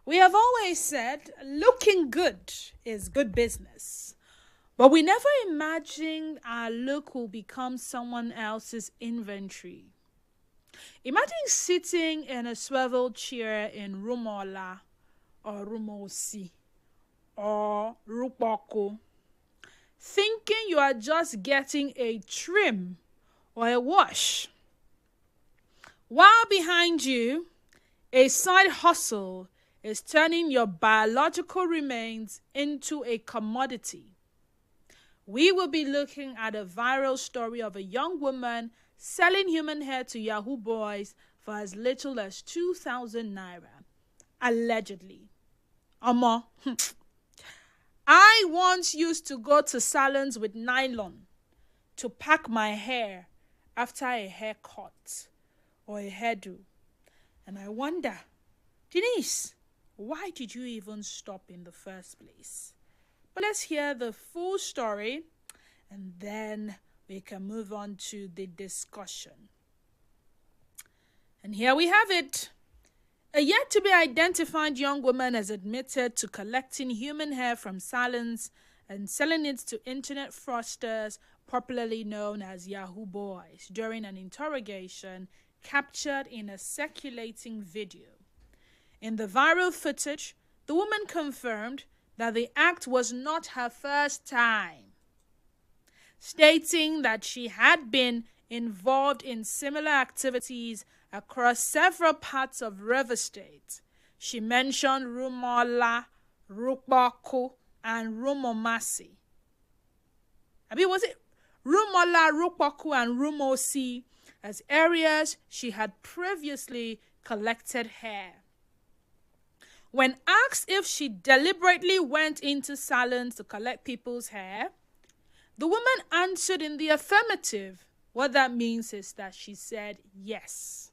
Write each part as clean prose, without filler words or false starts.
We have always said looking good is good business, but we never imagined our look will become someone else's inventory. Imagine sitting in a swivel chair in Rumola or Rumosi or Rupoko, thinking you are just getting a trim or a wash, while behind you, a side hustle is turning your biological remains into a commodity. We will be looking at a viral story of a young woman selling human hair to Yahoo boys for as little as 2,000 naira, allegedly. Omo, I once used to go to salons with nylon to pack my hair after a haircut or a hairdo. And I wonder, Denise, why did you even stop in the first place? But let's hear the full story and then we can move on to the discussion. And here we have it. A yet to be identified young woman has admitted to collecting human hair from salons and selling it to internet fraudsters, popularly known as Yahoo boys, during an interrogation captured in a circulating video. In the viral footage, the woman confirmed that the act was not her first time, stating that she had been involved in similar activities across several parts of River State. She mentioned Rumola, Rukbaku, and Rumomasi. Was it Rumola, Rukbaku, and Rumosi as areas she had previously collected hair? When asked if she deliberately went into salons to collect people's hair, the woman answered in the affirmative. What that means is that she said yes.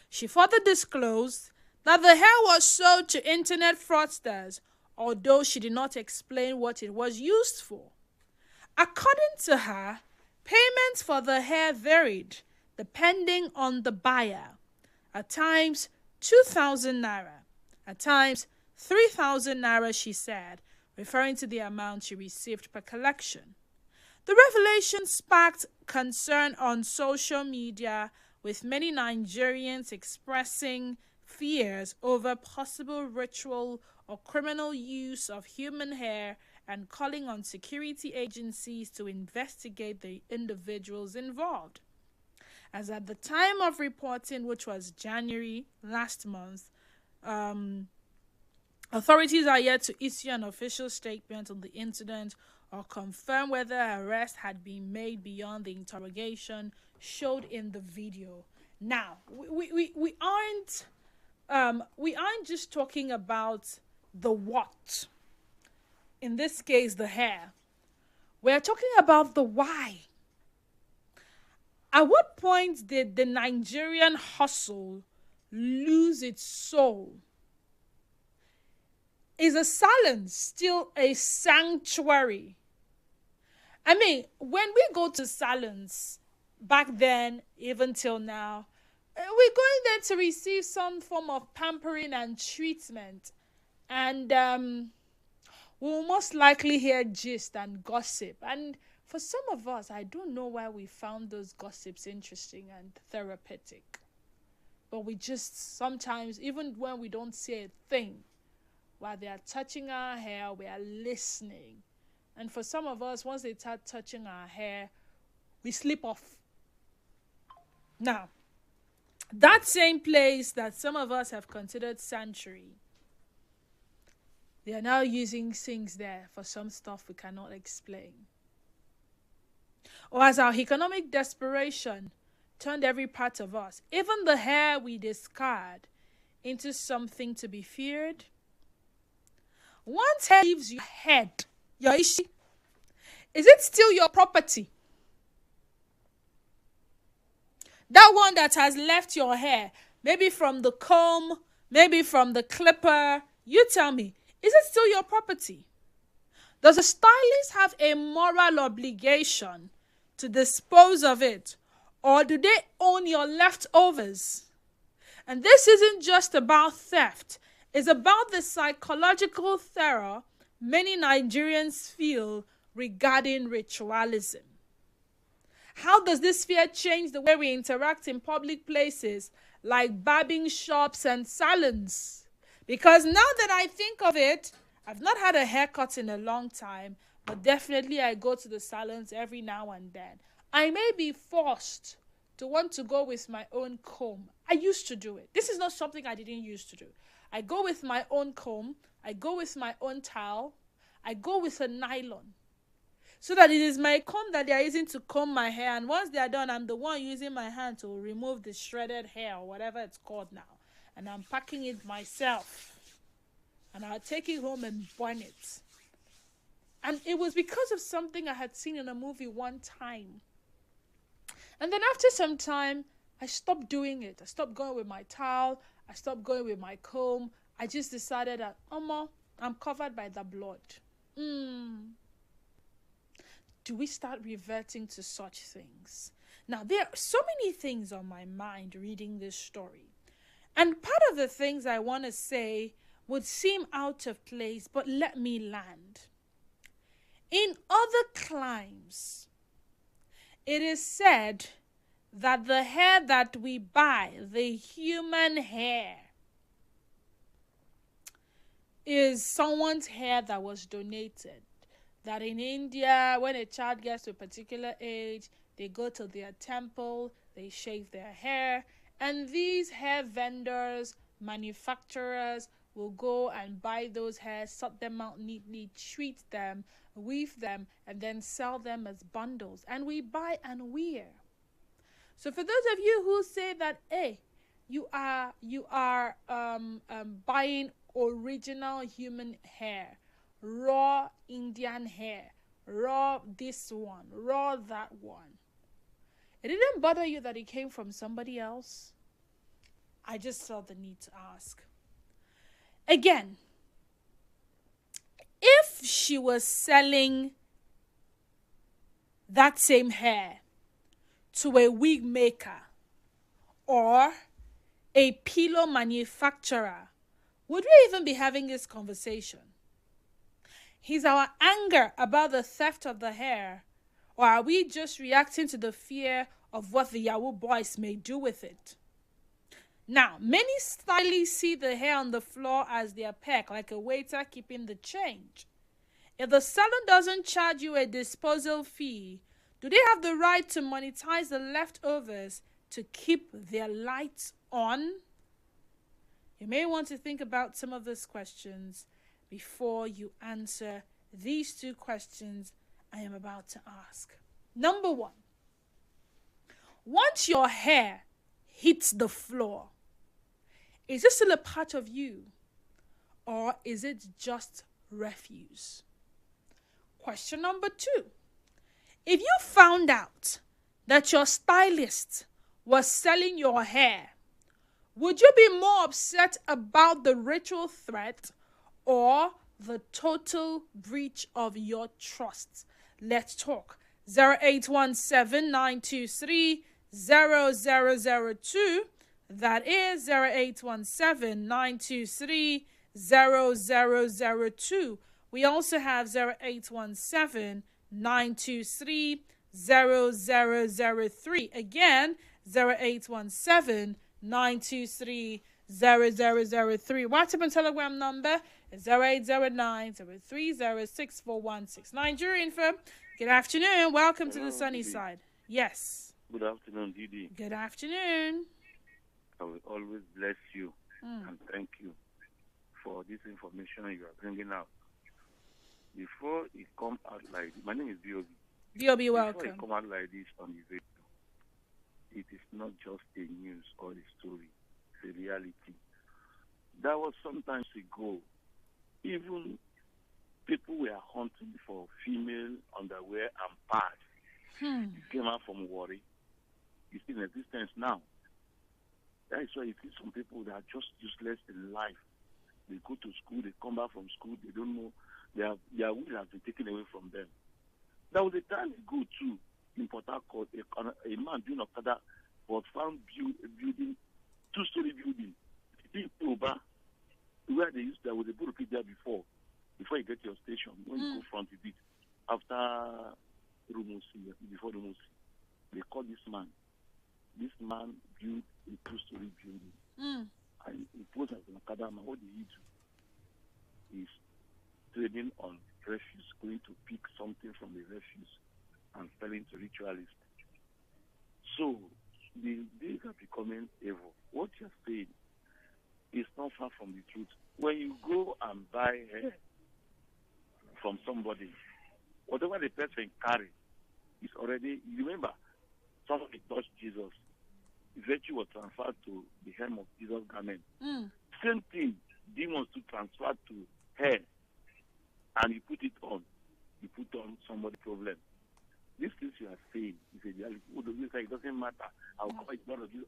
She further disclosed that the hair was sold to internet fraudsters, although she did not explain what it was used for. According to her, payments for the hair varied depending on the buyer. At times, 2,000 naira. At times, 3,000 naira, she said, referring to the amount she received per collection. The revelation sparked concern on social media, with many Nigerians expressing fears over possible ritual or criminal use of human hair and calling on security agencies to investigate the individuals involved. As at the time of reporting, which was January last month, authorities are yet to issue an official statement on the incident or confirm whether arrest had been made beyond the interrogation showed in the video. Now, we aren't just talking about the what. In this case, the hair. We're talking about the why. At what point did the Nigerian hustle lose its soul? Is a salon still a sanctuary? I mean, when we go to salons, back then, even till now, we're going there to receive some form of pampering and treatment. And we'll most likely hear gist and gossip. And for some of us, I don't know why we found those gossips interesting and therapeutic. But we just sometimes, even when we don't say a thing, while they are touching our hair, we are listening. And for some of us, once they start touching our hair, we slip off. Now, that same place that some of us have considered sanctuary, they are now using things there for some stuff we cannot explain. Or as our economic desperation turned every part of us, even the hair we discard, into something to be feared. Once hair leaves your head, your ishi, is it still your property? That one that has left your hair, maybe from the comb, maybe from the clipper, you tell me, is it still your property? Does a stylist have a moral obligation to dispose of it, or do they own your leftovers? And this isn't just about theft. is about the psychological terror many Nigerians feel regarding ritualism. How does this fear change the way we interact in public places like barbing shops and salons? Because now that I think of it, I've not had a haircut in a long time, but definitely I go to the salons every now and then. I may be forced to want to go with my own comb. I used to do it. This is not something I didn't used to do. I go with my own comb. I go with my own towel. I go with a nylon. So that it is my comb that they are using to comb my hair. And once they are done, I'm the one using my hand to remove the shredded hair or whatever it's called now. And I'm packing it myself. And I'll take it home and burn it. And it was because of something I had seen in a movie one time. And then after some time, I stopped doing it. I stopped going with my towel. I stopped going with my comb. I just decided that, I'm covered by the blood. Do we start reverting to such things? Now, there are so many things on my mind reading this story. And part of the things I want to say would seem out of place, but let me land. In other climes, it is said that the hair that we buy, the human hair, is someone's hair that was donated. That in India, when a child gets to a particular age, they go to their temple, they shave their hair, and these hair vendors, manufacturers, will go and buy those hairs, sort them out neatly, treat them, weave them, and then sell them as bundles. And we buy and wear. So for those of you who say that, hey, you are buying original human hair, raw Indian hair, raw this one, raw that one, it didn't bother you that it came from somebody else? I just felt the need to ask. Again, if she was selling that same hair to a wig maker or a pillow manufacturer, would we even be having this conversation? Is our anger about the theft of the hair, or are we just reacting to the fear of what the Yahoo boys may do with it? Now, many stylists see the hair on the floor as their peck, like a waiter keeping the change. If the salon doesn't charge you a disposal fee, do they have the right to monetize the leftovers to keep their lights on? You may want to think about some of these questions before you answer these two questions I am about to ask. Number one, once your hair hits the floor, is it still a part of you, or is it just refuse? Question number two, if you found out that your stylist was selling your hair, would you be more upset about the ritual threat or the total breach of your trust? Let's talk. 0817-923-0002. That is 0817-923-0002. We also have 0817-923-0003. Again, 0817-923-0003. WhatsApp and Telegram number is 0809-030-6416. Nigerian firm, good afternoon. Welcome to the sunny side. Yes. Good afternoon, Didi. Good afternoon. I will always bless you and thank you for this information you are bringing out. Before it come out like this, my name is B.O.B. B.O.B. welcome. Before it come out like this on the radio, it is not just a news or a story. It's a reality. That was some time ago. Even people were hunting for female underwear and pads. It came out from worry. It's in existence now. That is why you see some people that are just useless in life. They go to school, they come back from school, they don't know, their will has been taken away from them. There was a time ago too, in Port Harcourt, a man doing Okada was found building, two-story building, in Toba. where they used to, with the put there before you get your station, when you go front a bit, after Rumusi, before Rumusi, they call this man. This man built a two-story building. And he posed as an academy. What did he do? He's trading on refuse, going to pick something from the refuse and selling to ritualists. So the days are becoming evil. What you're saying is not far from the truth. When you go and buy hair from somebody, whatever the person carry is already, you remember, somebody touched Jesus. Virtue was transferred to the hem of Jesus' garment. Same thing, demons to transfer to hair, and you put it on. You put on somebody's problem. These things you are saying is a reality. It doesn't matter. I'll call it one of you.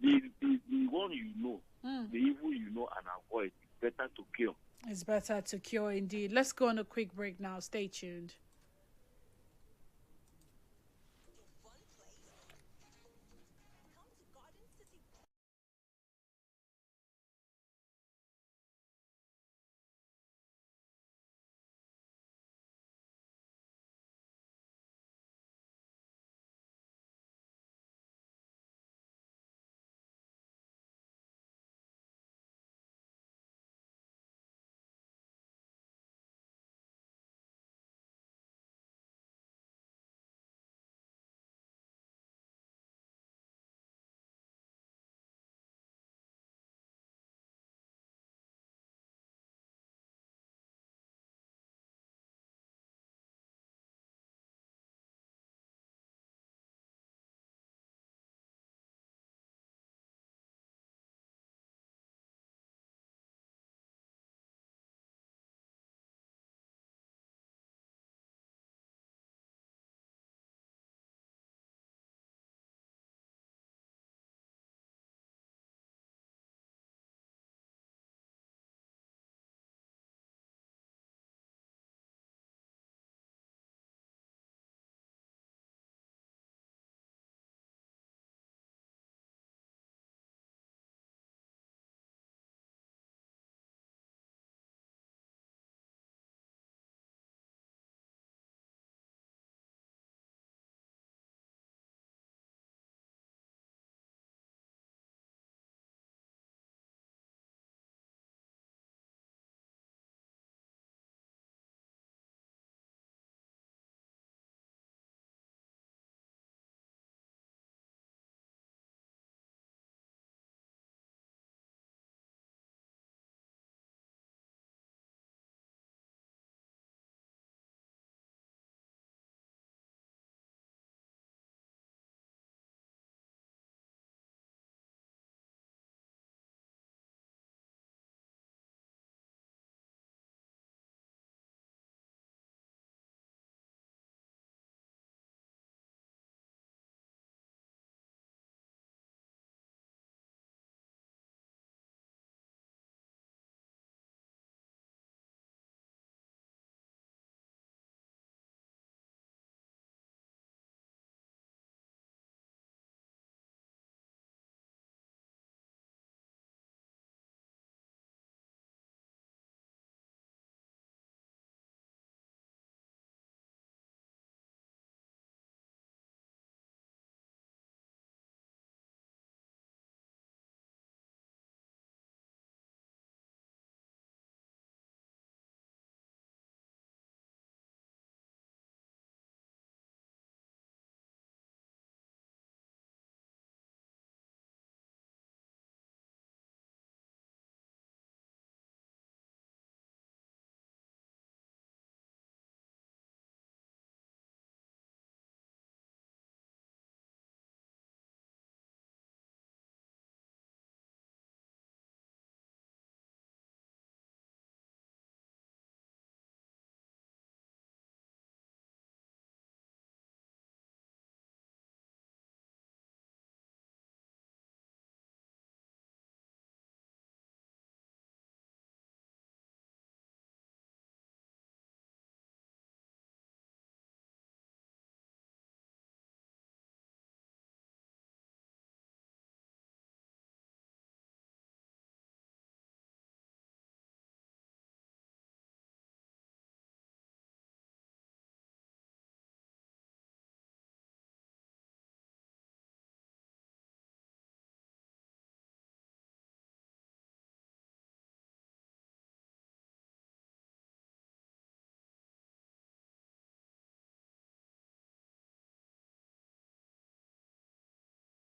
The one you know, the evil you know and avoid, it's better to cure. It's better to cure indeed. Let's go on a quick break now. Stay tuned.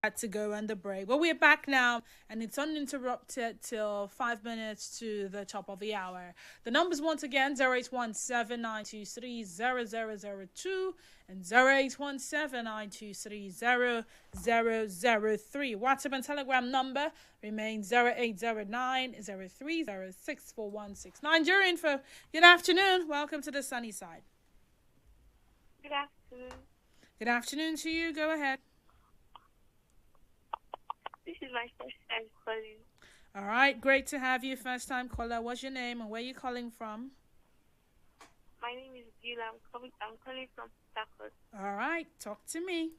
Had to go on the break. But we're back now, and it's uninterrupted till 5 minutes to the top of the hour. The numbers once again 0817-923-0002 and 0817-923-0003. WhatsApp and Telegram number remains 0809-030-64169. Nigeria Info, good afternoon. Welcome to the sunny side. Good afternoon. Good afternoon to you. Go ahead. This is my first time calling. All right, great to have you, first time caller. What's your name and where are you calling from? My name is Gila. I'm calling from Stafford. All right, talk to me.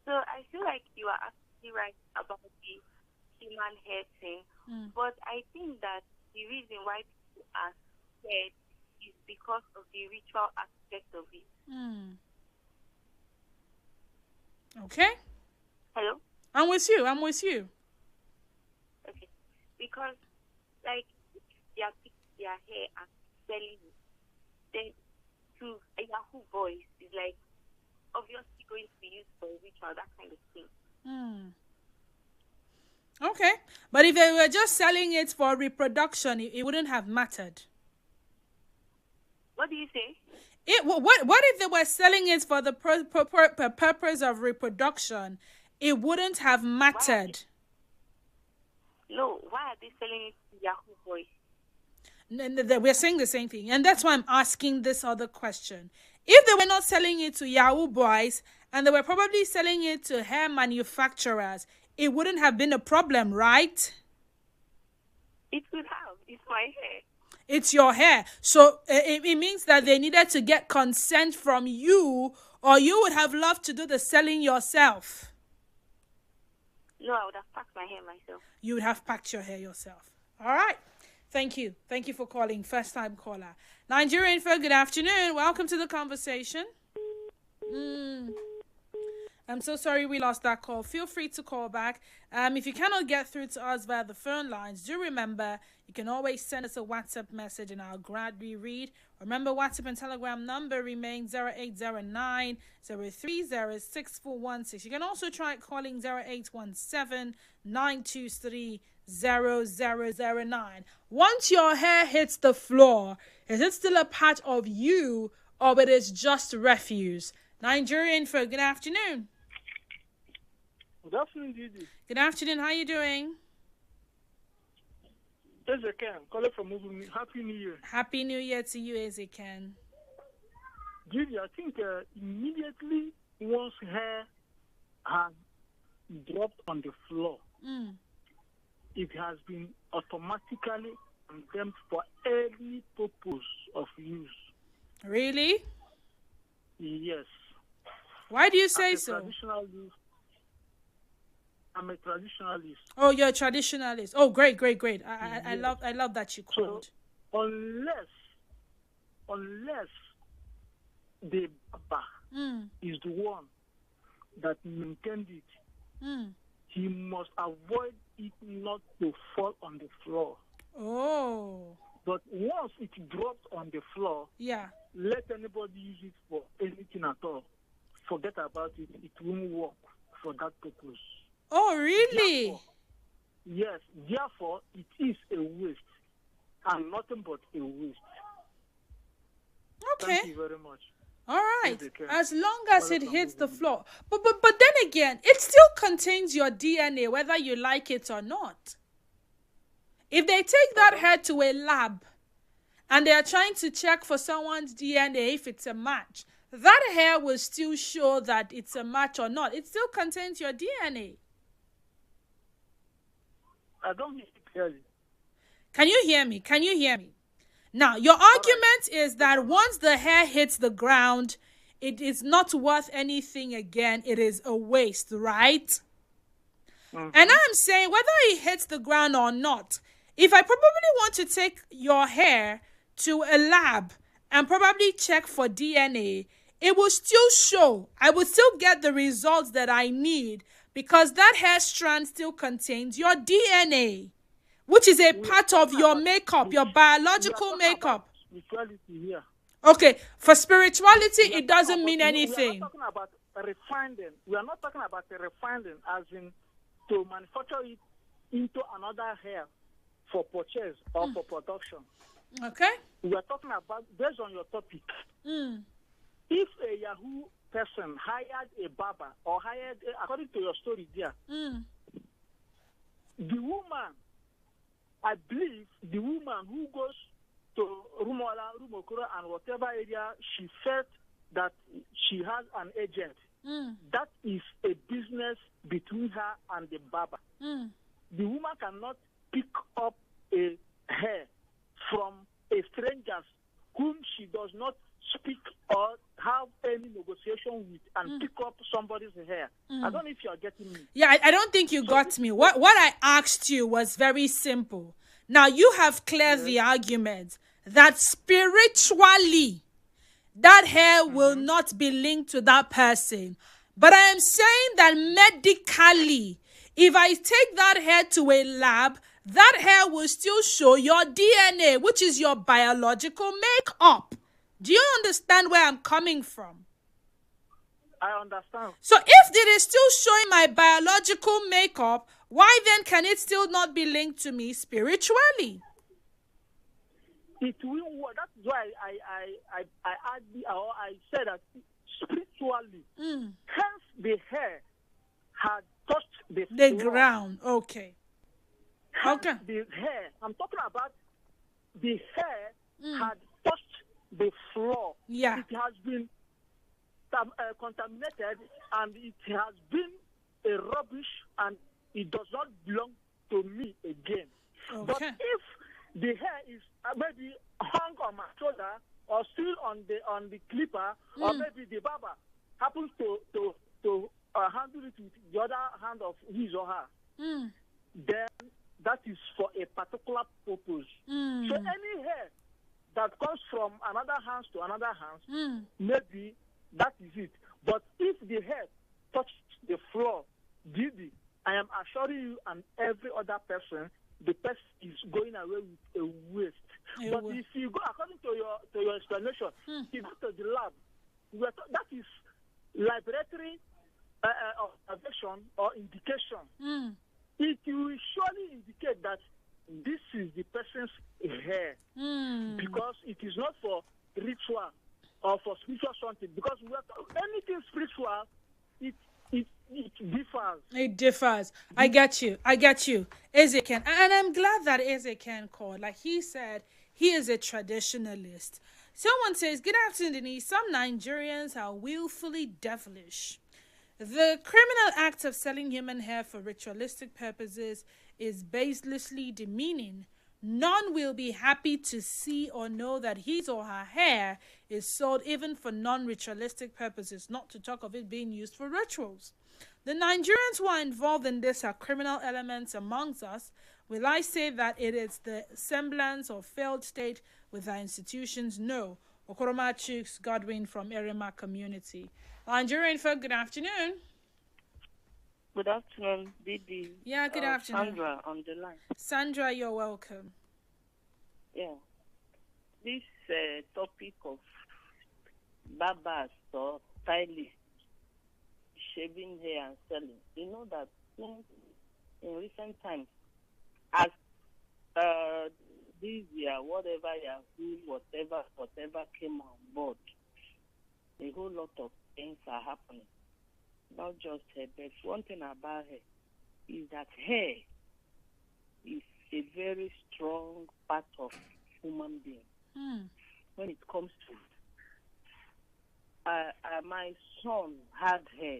So I feel like you are absolutely right about the human hair thing, but I think that the reason why people are scared is because of the ritual aspect of it. Okay. Hello? I'm with you. Okay. Because, like, if they are picking their hair and selling it, then to a Yahoo boys is like obviously going to be used for a ritual, that kind of thing. Okay. But if they were just selling it for reproduction, it wouldn't have mattered. What do you say? What if they were selling it for the purpose of reproduction? It wouldn't have mattered. No, why are they selling it to Yahoo boys? We're saying the same thing. And that's why I'm asking this other question. If they were not selling it to Yahoo boys and they were probably selling it to hair manufacturers, it wouldn't have been a problem, right? It would have. It's my hair. It's your hair. So it means that they needed to get consent from you, or you would have loved to do the selling yourself. No, I would have packed my hair myself. You would have packed your hair yourself. All right. Thank you. Thank you for calling. First time caller. Nigeria Info, good afternoon. Welcome to the conversation. I'm so sorry we lost that call. Feel free to call back. If you cannot get through to us via the phone lines, do remember you can always send us a WhatsApp message and I'll gladly read. Remember, WhatsApp and Telegram number remains 0809 030 6416. You can also try calling 0817 923 0009. Once your hair hits the floor, is it still a part of you or it is just refuse? Nigeria Info, good afternoon. Good afternoon, Didi. Good afternoon. How are you doing? Ezekiel, calling from Moving. Happy New Year. Happy New Year to you, Ezekiel. Didi, I think immediately once hair has dropped on the floor, it has been automatically condemned for any purpose of use. Really? Yes. Why do you say so? I'm a traditionalist. Oh, you're a traditionalist. Oh, great. I love that you called. So, unless the Baba is the one that maintained it, he must avoid it not to fall on the floor. Oh. But once it drops on the floor, let anybody use it for anything at all. Forget about it. It won't work for that purpose. Oh, really? Therefore, it is a waste and nothing but a waste. Okay. Thank you very much. All right. As long as it hits the floor. But then again, it still contains your DNA, whether you like it or not. If they take that hair to a lab and they are trying to check for someone's DNA if it's a match, that hair will still show that it's a match or not. It still contains your DNA. I don't hear you clearly. Can you hear me? Now, your argument is that once the hair hits the ground, it is not worth anything again. It is a waste, right? And I'm saying whether it hits the ground or not, if I probably want to take your hair to a lab and probably check for DNA, it will still show. I will still get the results that I need because that hair strand still contains your DNA, which is a part of your makeup, your biological makeup. Spirituality here. Okay, for spirituality, it doesn't mean anything. refining. We are not talking about the refining as in to manufacture it into another hair for purchase or for production. Okay. We are talking about, based on your topic, if a Yahoo person hired a barber or hired, according to your story there, the woman, I believe the woman who goes to Rumola, Rumokura, and whatever area she felt that she has an agent, that is a business between her and the barber. The woman cannot pick up a hair from a stranger whom she does not speak or have any negotiation with and pick up somebody's hair. I don't know if you are getting me. Yeah, I don't think you got me. What I asked you was very simple. Now, you have cleared the argument that spiritually, that hair will not be linked to that person. But I am saying that medically, if I take that hair to a lab, that hair will still show your DNA, which is your biological makeup. Do you understand where I'm coming from? I understand. So if it is still showing my biological makeup, why then can it still not be linked to me spiritually? It will work. That's why I said that spiritually, hence the hair had touched the ground. Okay. Okay. The hair. I'm talking about the hair had touched the floor. Yeah. It has been contaminated and it has been a rubbish and it does not belong to me again. Okay. But if the hair is maybe hung on my shoulder or still on the clipper, or maybe the barber happens to handle it with the other hand of his or her, then that is for a particular purpose. So any hair that comes from another hand to another hand, maybe that is it. But if the hair touches the floor, Didi, I am assuring you and every other person, the person is going away with a waste. But if you go according to your explanation, if you go to the lab, that is laboratory observation or indication. It will surely indicate that this is the person's hair, because it is not for ritual or for spiritual something. Because anything spiritual, it differs. It differs. I get you. Ezekiel. And I'm glad that Ezekiel called. Like he said, he is a traditionalist. Someone says, good afternoon, Denise. Some Nigerians are willfully devilish. The criminal act of selling human hair for ritualistic purposes is baselessly demeaning. None will be happy to see or know that his or her hair is sold even for non-ritualistic purposes, not to talk of it being used for rituals. The Nigerians who are involved in this are criminal elements amongst us. Will I say that it is the semblance of failed state with our institutions? No. Okoroma Chooks Godwin from Erema community. Nigerian folk, good afternoon. Good afternoon, Didi. Yeah, good afternoon. Sandra on the line. Sandra, you're welcome. Yeah. This topic of barbers or stylists shaving hair and selling, you know that in recent times, as this year, whatever Yahoo, whatever came on board, a whole lot of things are happening. Not just hair, but one thing about hair is that hair is a very strong part of human being. When it comes to my son had hair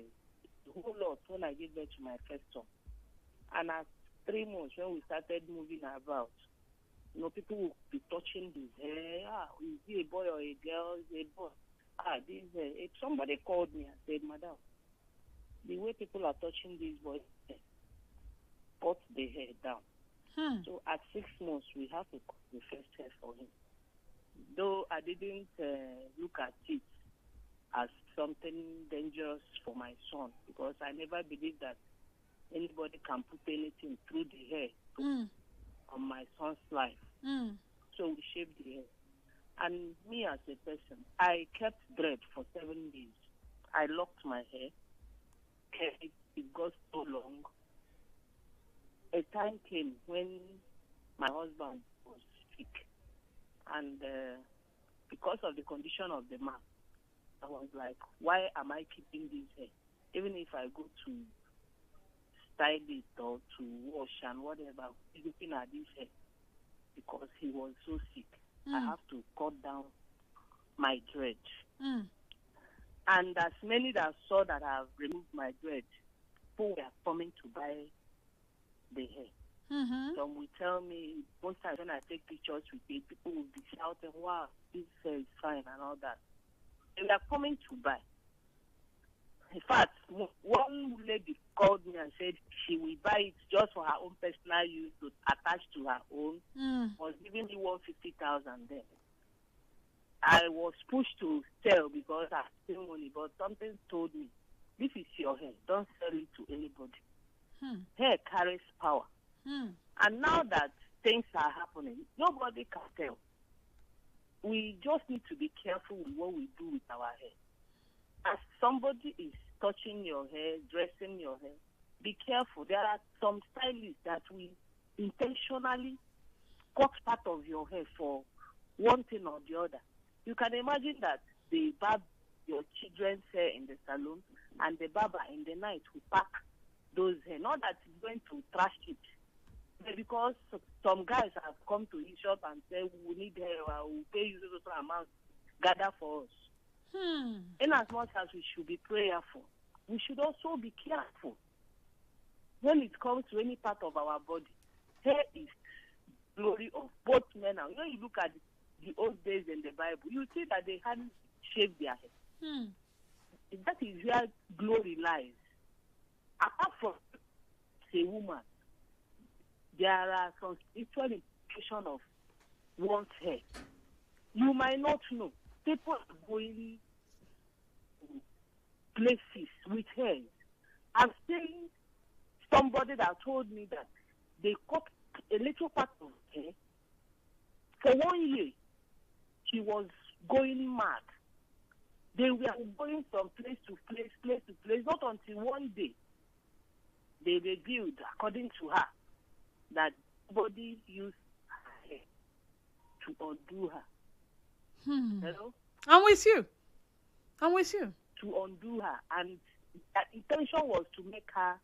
a whole lot when I gave birth to my first son, and at 3 months when we started moving about, people would be touching his hair. Is he a boy or a girl? Is he a boy? This if somebody called me and said, Madam, the way people are touching these boys, cut the hair down. So at 6 months, we have to cut the first hair for him. Though I didn't look at it as something dangerous for my son, because I never believed that anybody can put anything through the hair on my son's life. So we shaved the hair. And me as a person, I kept dread for 7 days. I locked my hair. It got so long. A time came when my husband was sick, and because of the condition of the man, I was like, why am I keeping this hair? Even if I go to style it or to wash and whatever, looking at this hair, because he was so sick, I have to cut down my dread. And as many that saw that I've removed my dread, people were coming to buy the hair. Some will tell me, most times when I take pictures with it, people will be shouting, wow, this hair is fine and all that. They were coming to buy. In fact, one lady called me and said she will buy it just for her own personal use to attach to her own. Was giving me 150,000 then. I was pushed to sell because I still money, but something told me, this is your hair. Don't sell it to anybody. Hair carries power. And now that things are happening, nobody can tell. We just need to be careful with what we do with our hair. As somebody is touching your hair, dressing your hair, be careful. There are some stylists that will intentionally cut part of your hair for one thing or the other. You can imagine that they barb your children's hair in the salon, and the barber in the night will pack those hair. Not that it's going to trash it, but because some guys have come to his shop and say, we need hair, we'll pay you this amount, gather for us. In as much as we should be prayerful, we should also be careful when it comes to any part of our body. Hair is glory of both men and when you look at the old days in the Bible, you see that they hadn't shaved their hair. That is where glory lies. Apart from a woman, there are some spiritual implications of one's hair. You might not know. People are going places with hair. I've seen somebody that told me that they cut a little part of hair. For 1 year, she was going mad. They were going from place to place, not until one day they revealed, according to her, that nobody used her hair to undo her. Hello? I'm with you. To undo her. And that intention was to make her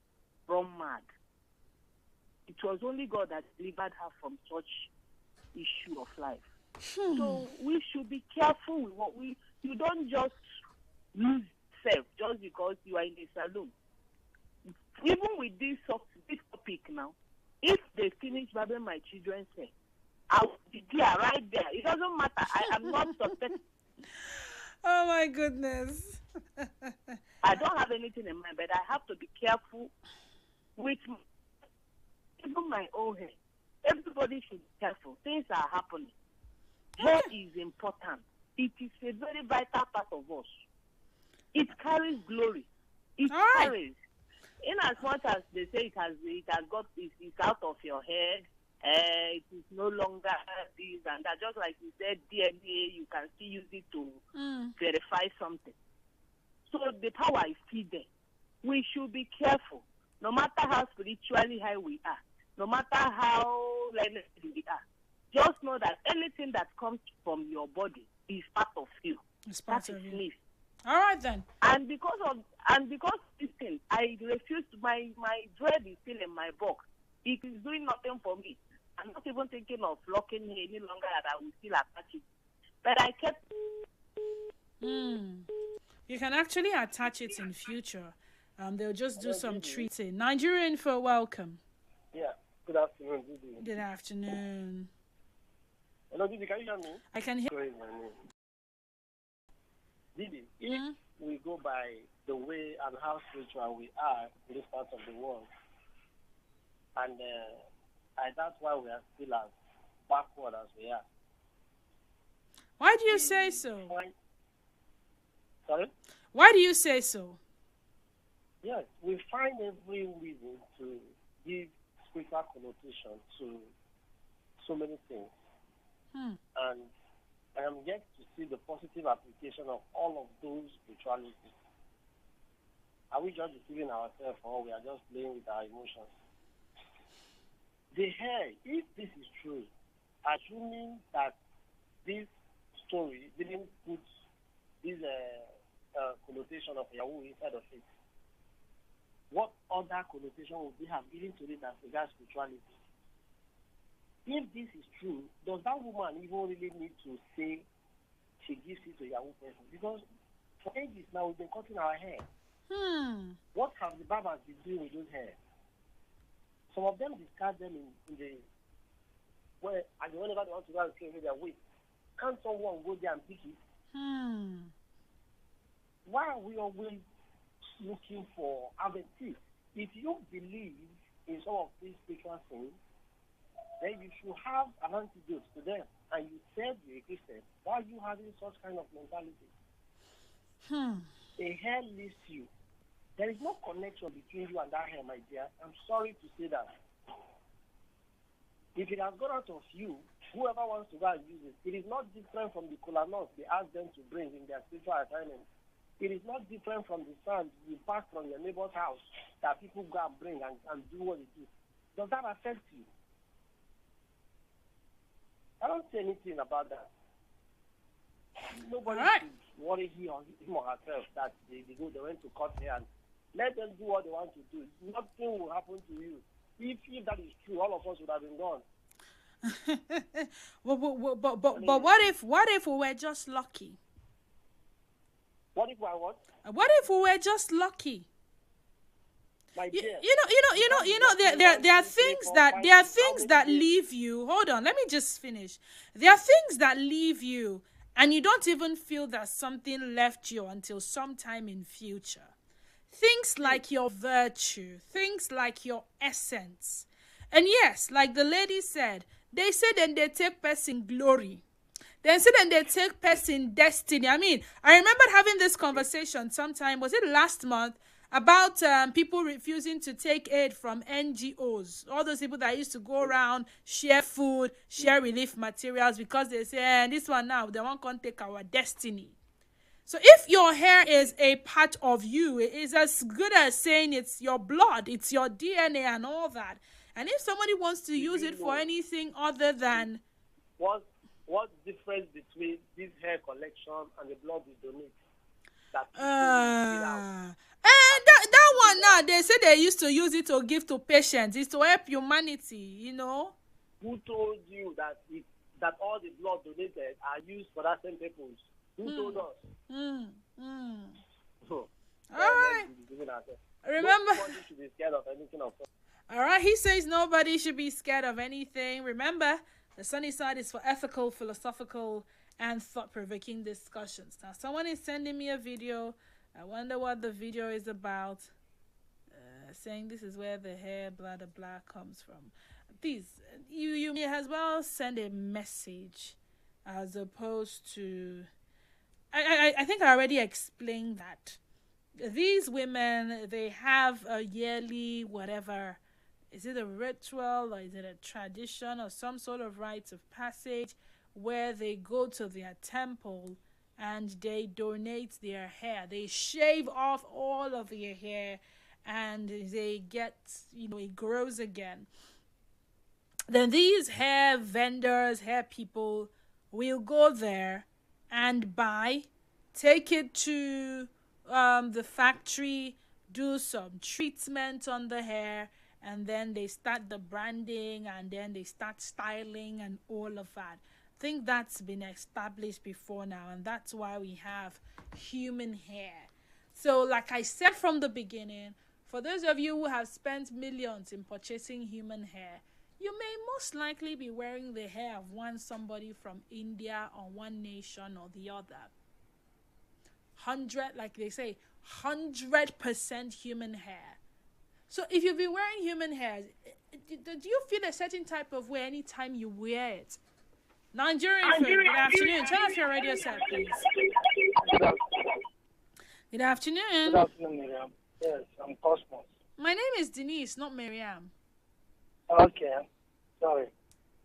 run mad. It was only God that delivered her from such issue of life. So we should be careful with what you don't just lose self just because you are in a salon. Even with this topic now, if they finish barbing my children's hair, I will be there, right there. It doesn't matter. I am not suspecting. Oh my goodness. I don't have anything in mind, but I have to be careful with even my own hair. Everybody should be careful. Things are happening. Hair is important. It is a very vital part of us. It carries glory. It carries. In as much as they say it's out of your head, it is no longer this and that. Just like you said, DNA, you can still use it to verify something. So the power is still there. We should be careful, no matter how spiritually high we are, no matter how learned we are. Just know that anything that comes from your body is part of you. It's part of you. Me. All right then. And because this thing, I refuse. My dread is still in my box. It is doing nothing for me. I'm not even thinking of locking it any longer that I will still attach it. But I kept. You can actually attach it in future. They'll just do some treating. Nigerian for welcome. Yeah. Good afternoon, Didi. Good afternoon. Hello, Didi. Can you hear me? I can hear. Sorry, my name. Didi, if we go by the way and how spiritual we are in this part of the world, and that's why we are still as backward as we are. Why do you say so? Sorry? Why do you say so? Yes, we find every reason to give spiritual connotation to so many things. And I am yet to see the positive application of all of those spiritualities Are we just deceiving ourselves, or we are just playing with our emotions? The hair, if this is true, assuming that this story didn't put this connotation of Yahoo inside of it, what other connotation would we have given to it as regards spirituality? If this is true, does that woman even really need to say she gives it to a Yahoo person? Because for ages now, we've been cutting our hair. What have the barbers been doing with those hair? Some of them discard them in the where, and whenever they want to go and clean their weight, can't someone go there and pick it? Why are we always looking for advantage? If you believe in some of these spiritual things, then you should have an antidote to them. And you said you're a Christian. Why are you having such kind of mentality? A hair leaves you. There is no connection between you and that hair, my dear. I'm sorry to say that. If it has gone out of you, whoever wants to go and use it, it is not different from the kola nuts they ask them to bring in their spiritual assignment. It is not different from the sand you pass from your neighbor's house that people go and bring and do what they do. Does that affect you? I don't say anything about that. Nobody should worry him or herself that they went to cut hair and let them do what they want to do. Nothing will happen to you. If that is true, all of us would have been gone. But what if we were just lucky? What if we are what? What if we were just lucky? My dear, there are things that leave you. Hold on, let me just finish. There are things that leave you, and you don't even feel that something left you until sometime in future. Things like your virtue, things like your essence. And yes, like the lady said, they say then they take person glory. Then say then they take person destiny. I mean, I remember having this conversation sometime, was it last month, about people refusing to take aid from NGOs. All those people that used to go around, share food, share relief materials, because they say, this one now, they won't come take our destiny. So if your hair is a part of you, it is as good as saying it's your blood, it's your DNA and all that. And if somebody wants to use it for anything other than... What's the difference between this hair collection and the blood we donate? And that one now, they say they used to use it to give to patients. It's to help humanity, you know. Who told you that all the blood donated are used for that same purpose? Who told us? All right. Remember, nobody should be scared of anything of. All right, he says nobody should be scared of anything. Remember, the sunny side is for ethical, philosophical, and thought-provoking discussions. Now, someone is sending me a video. I wonder what the video is about. Saying this is where the hair, blah, blah, blah, comes from. Please, you may as well send a message as opposed to... I think I already explained that. These women, they have a yearly whatever. Is it a ritual or is it a tradition or some sort of rites of passage where they go to their temple and they donate their hair. They shave off all of their hair and they get, it grows again. Then these hair vendors, hair people will go there and buy, take it to the factory, do some treatment on the hair, and then they start the branding and then they start styling and all of that. I think that's been established before now, and that's why we have human hair. So like I said from the beginning, for those of you who have spent millions in purchasing human hair, you may most likely be wearing the hair of somebody from India or one nation or the other. 100, like they say, 100% human hair. So if you've been wearing human hair, do you feel a certain type of way anytime you wear it? Nigerian food, good afternoon. Turn off your radio set, please. Good afternoon. Good afternoon, Miriam. Yes, I'm Cosmos. My name is Denise, not Miriam. Okay, sorry.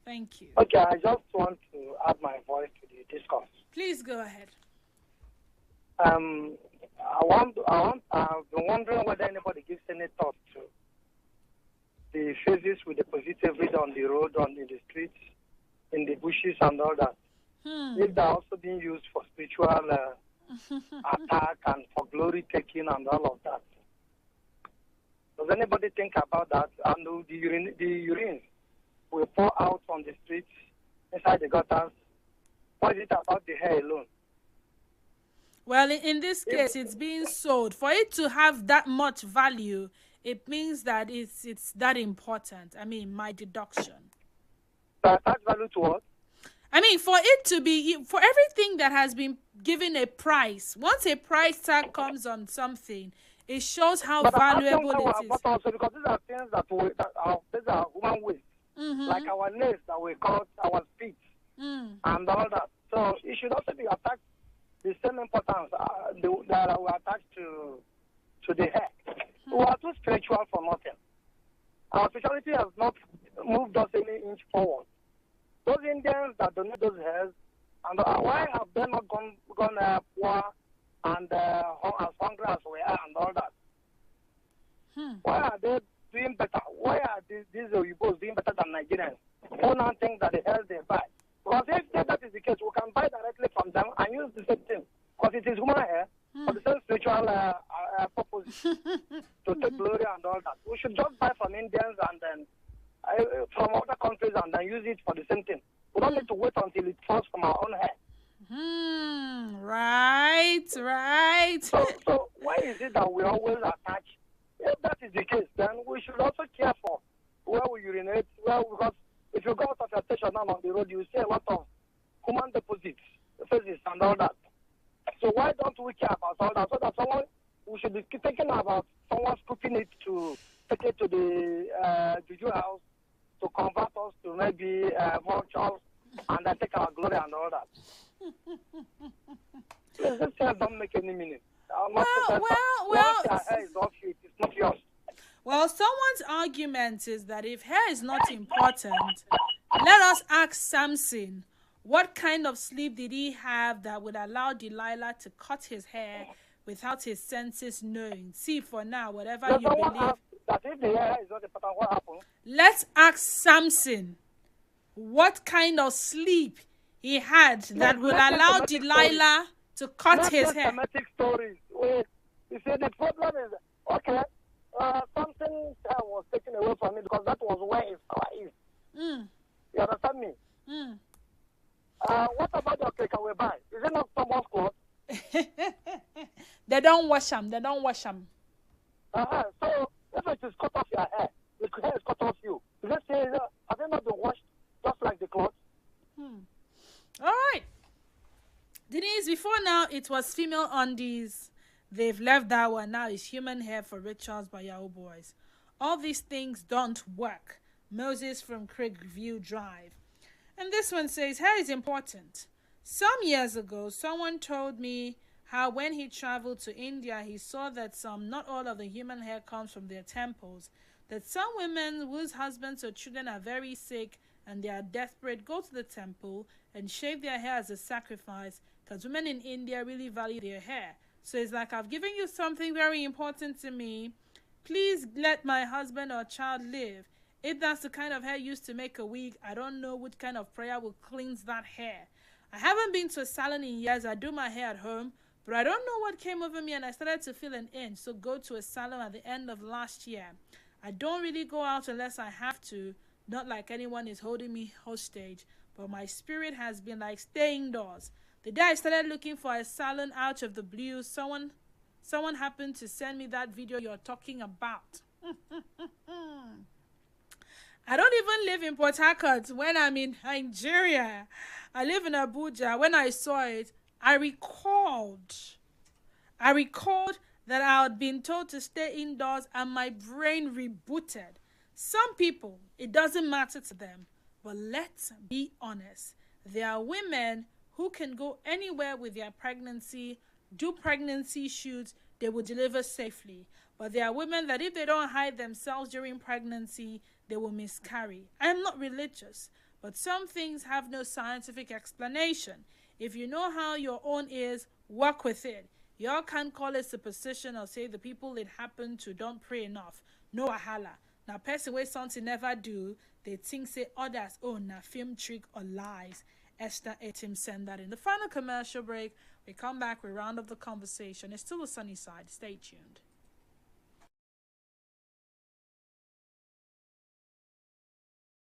Thank you. Okay, I just want to add my voice to the discourse. Please go ahead. I've been wondering whether anybody gives any thought to the phases we deposit every day on the road, in the streets, in the bushes, and all that. If they're also being used for spiritual attack and for glory taking and all of that. Does anybody think about that? And the urine we pour out on the streets, inside the gutters. What is it about the hair alone? Well, in this case, it's being sold. For it to have that much value, it means that it's that important. I mean, my deduction. That value to what? I mean, for it to be, for everything that has been given a price, once a price tag comes on something, it shows how valuable it is. But also because these are things these are human waste, like our nails that we cut, our feet, and all that. So it should also be attached the same importance that we attach to the hair. We are too spiritual for nothing. Our spirituality has not moved us any inch forward. Those Indians that donate those hairs, and why have they not gone poor and as hungry as we are and all that? Why are they doing better? Why are these Oyibos doing better than Nigerians? Who now think that the hairs they buy? Because if that is the case, we can buy directly from them and use the same thing. Because it is human hair for the same spiritual purpose to take glory and all that. We should just buy from Indians and then from other countries and then use it for the same thing. We don't need to wait until it falls from our own hair. Right. So why is it that we always attach? If that is the case, then we should also care for where we urinate. Because if you go out of your station now on the road, you see a lot of human deposits, faces, and all that. So why don't we care about all that? So that we should be thinking about someone scooping it to take it to the juju house to convert us to maybe vultures and then take our glory and all that. This thing don't make any meaning. Hair is off you, it's not yours. Well, someone's argument is that if hair is not important, let us ask Samson, what kind of sleep did he have that would allow Delilah to cut his hair without his senses knowing? See, for now, whatever you believe. That if the hair is not important, what happened? Let's ask Samson what kind of sleep he had that would allow Delilah to cut his hair. Dramatic stories. You see, the problem is, okay, something was taken away from me because that was where his power is. You understand me? What about your cake we buy? Is it not someone's clothes? They don't wash them. So, if it is cut off your hair, the hair is cut off you. Let's say, have you not been washed just like the clothes? All right. Denise, before now, it was female undies. They've left that one. Now it's human hair for rituals by Yahoo Boys. All these things don't work. Moses from Craigview Drive. And this one says, hair is important. Some years ago, someone told me how when he traveled to India, he saw that not all of the human hair comes from their temples. That some women whose husbands or children are very sick and they are desperate go to the temple and shave their hair as a sacrifice, because women in India really value their hair. So it's like, I've given you something very important to me. Please let my husband or child live. If that's the kind of hair used to make a wig, I don't know which kind of prayer will cleanse that hair. I haven't been to a salon in years. I do my hair at home, but I don't know what came over me and I started to feel an itch. So go to a salon at the end of last year. I don't really go out unless I have to. Not like anyone is holding me hostage, but my spirit has been like, stay indoors. The day I started looking for a salon out of the blue, someone happened to send me that video you're talking about. I don't even live in Port Harcourt when I'm in Nigeria. I live in Abuja. When I saw it, I recalled that I had been told to stay indoors and my brain rebooted. Some people, it doesn't matter to them. But let's be honest. There are women who can go anywhere with their pregnancy, do pregnancy shoots, they will deliver safely. But there are women that if they don't hide themselves during pregnancy, they will miscarry. I am not religious, but some things have no scientific explanation. If you know how your own is, work with it. Y'all can't call it superstition or say the people it happened to don't pray enough. No wahala. Now person wey something never do, they think say others na film trick or lies. Esther Etim send that in. The final commercial break. We come back, we round up the conversation. It's still a sunny side. Stay tuned.